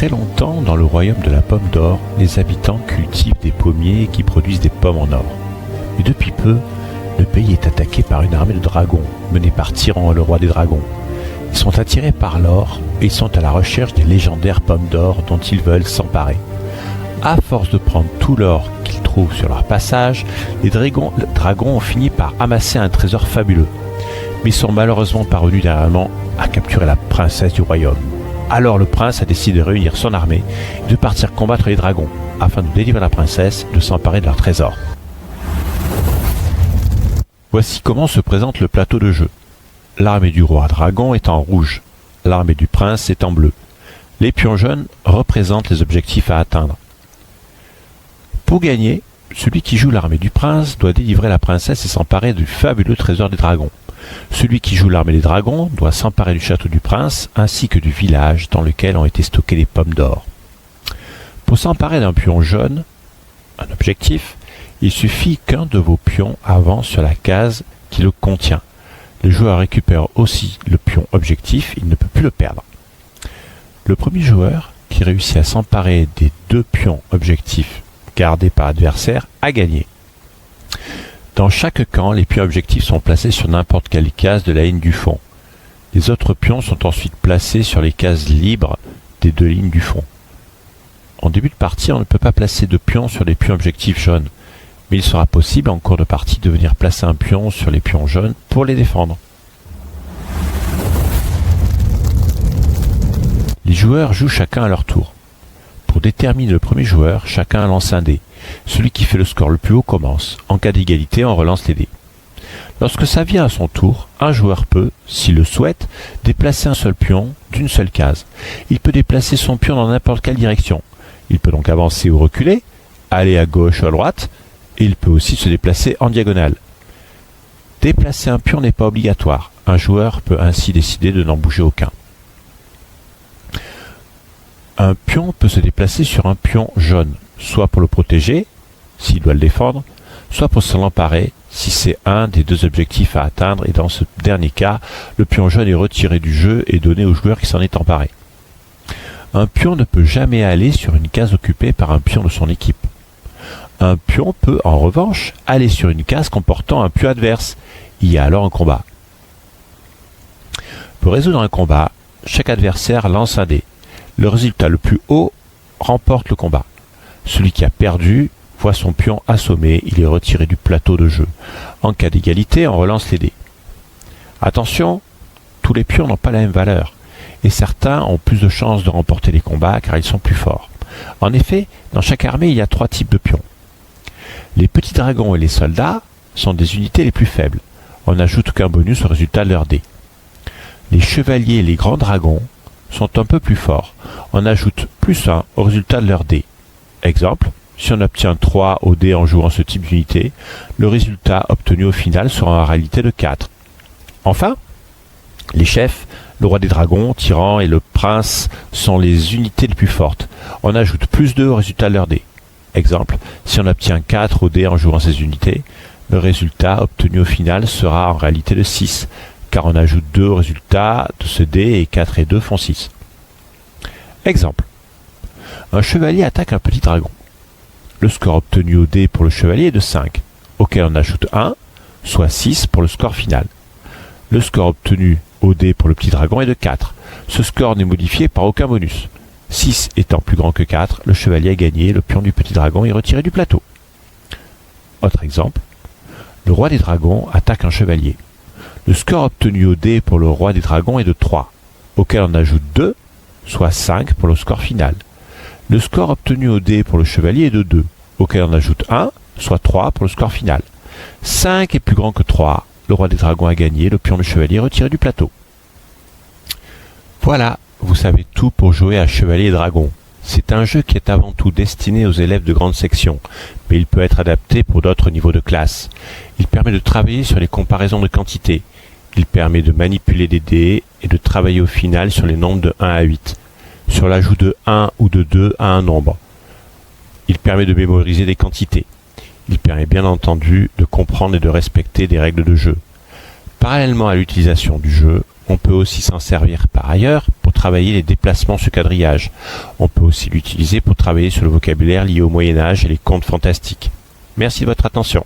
très longtemps, dans le royaume de la pomme d'or, les habitants cultivent des pommiers qui produisent des pommes en or. Mais depuis peu, le pays est attaqué par une armée de dragons, menée par Tyran, le roi des dragons. Ils sont attirés par l'or et ils sont à la recherche des légendaires pommes d'or dont ils veulent s'emparer. À force de prendre tout l'or qu'ils trouvent sur leur passage, les dragons ont fini par amasser un trésor fabuleux. Mais ils sont malheureusement parvenus dernièrement à capturer la princesse du royaume. Alors le prince a décidé de réunir son armée et de partir combattre les dragons, afin de délivrer la princesse et de s'emparer de leur trésor. Voici comment se présente le plateau de jeu. L'armée du roi dragon est en rouge, l'armée du prince est en bleu. Les pions jaunes représentent les objectifs à atteindre. Pour gagner, celui qui joue l'armée du prince doit délivrer la princesse et s'emparer du fabuleux trésor des dragons. Celui qui joue l'armée des dragons doit s'emparer du château du prince ainsi que du village dans lequel ont été stockées les pommes d'or. Pour s'emparer d'un pion jaune, un objectif, il suffit qu'un de vos pions avance sur la case qui le contient. Le joueur récupère aussi le pion objectif, il ne peut plus le perdre. Le premier joueur qui réussit à s'emparer des deux pions objectifs gardés par l'adversaire a gagné. Dans chaque camp, les pions objectifs sont placés sur n'importe quelle case de la ligne du fond. Les autres pions sont ensuite placés sur les cases libres des deux lignes du fond. En début de partie, on ne peut pas placer de pions sur les pions objectifs jaunes, mais il sera possible en cours de partie de venir placer un pion sur les pions jaunes pour les défendre. Les joueurs jouent chacun à leur tour. Pour déterminer le premier joueur, chacun lance un dé. Celui qui fait le score le plus haut commence. En cas d'égalité, on relance les dés. Lorsque ça vient à son tour, un joueur peut, s'il le souhaite, déplacer un seul pion d'une seule case. Il peut déplacer son pion dans n'importe quelle direction. Il peut donc avancer ou reculer, aller à gauche ou à droite, et il peut aussi se déplacer en diagonale. Déplacer un pion n'est pas obligatoire. Un joueur peut ainsi décider de n'en bouger aucun. Un pion peut se déplacer sur un pion jaune, soit pour le protéger, s'il doit le défendre, soit pour s'en emparer, si c'est un des deux objectifs à atteindre, et dans ce dernier cas, le pion jaune est retiré du jeu et donné au joueur qui s'en est emparé. Un pion ne peut jamais aller sur une case occupée par un pion de son équipe. Un pion peut, en revanche, aller sur une case comportant un pion adverse. Il y a alors un combat. Pour résoudre un combat, chaque adversaire lance un dé. Le résultat le plus haut remporte le combat. Celui qui a perdu voit son pion assommé, il est retiré du plateau de jeu. En cas d'égalité, on relance les dés. Attention, tous les pions n'ont pas la même valeur, et certains ont plus de chances de remporter les combats car ils sont plus forts. En effet, dans chaque armée, il y a 3 types de pions. Les petits dragons et les soldats sont des unités les plus faibles. On n'ajoute qu'un bonus au résultat de leur dés. Les chevaliers et les grands dragons sont un peu plus forts. On ajoute +1 au résultat de leur dés. Exemple, si on obtient 3 au dé en jouant ce type d'unité, le résultat obtenu au final sera en réalité de 4. Enfin, les chefs, le roi des dragons, Tyran et le prince sont les unités les plus fortes. On ajoute +2 au résultat de leur dés. Exemple, si on obtient 4 au dé en jouant ces unités, le résultat obtenu au final sera en réalité de 6, car on ajoute 2 au résultat de ce dé et 4 et 2 font 6. Exemple, un chevalier attaque un petit dragon. Le score obtenu au dé pour le chevalier est de 5, auquel on ajoute 1, soit 6 pour le score final. Le score obtenu au dé pour le petit dragon est de 4. Ce score n'est modifié par aucun bonus. 6 étant plus grand que 4, le chevalier a gagné, le pion du petit dragon est retiré du plateau. Autre exemple, le roi des dragons attaque un chevalier. Le score obtenu au dé pour le roi des dragons est de 3, auquel on ajoute 2, soit 5 pour le score final. Le score obtenu au dé pour le chevalier est de 2, auquel on ajoute 1, soit 3 pour le score final. 5 est plus grand que 3, le roi des dragons a gagné, le pion du chevalier est retiré du plateau. Voilà, vous savez tout pour jouer à Chevalier et Dragon. C'est un jeu qui est avant tout destiné aux élèves de grande section, mais il peut être adapté pour d'autres niveaux de classe. Il permet de travailler sur les comparaisons de quantités. Il permet de manipuler des dés et de travailler au final sur les nombres de 1 à 8, sur l'ajout de 1 ou de 2 à un nombre. Il permet de mémoriser des quantités. Il permet bien entendu de comprendre et de respecter des règles de jeu. Parallèlement à l'utilisation du jeu, on peut aussi s'en servir par ailleurs pour travailler les déplacements sur quadrillage. On peut aussi l'utiliser pour travailler sur le vocabulaire lié au Moyen-Âge et les contes fantastiques. Merci de votre attention.